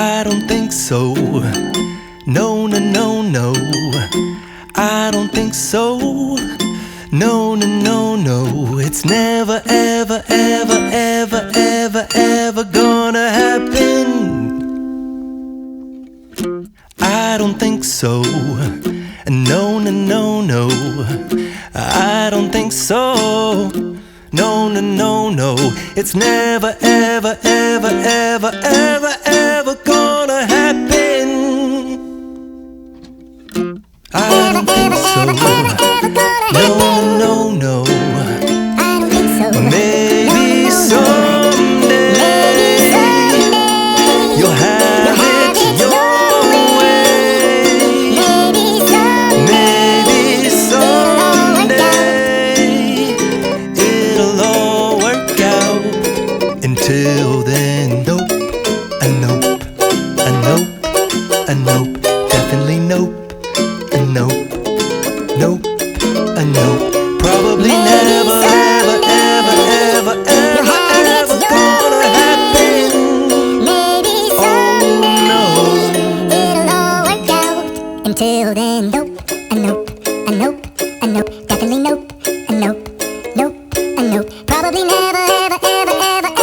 I don't think so. No, no, no, no. I don't think so. No, no, no, no. It's never, ever, ever, ever, ever, ever gonna happen. I don't think so. No, no, no, no. I don't think so. No, no, no, no. It's never, ever, ever, ever, ever, ever gonna happen. I don't think so. No, no, no, no. Maybe someday you'll have it your way. Maybe someday it'll all work out. Until then, nope, a nope, a nope, a nope, definitely nope, a nope, nope, a nope. Probably never, ever, ever, ever, ever, ever gonna happen. Oh no. It'll all work out. Until then, nope, a nope, a nope, a nope, definitely nope, a nope, nope, a nope. Probably never, ever, ever, ever,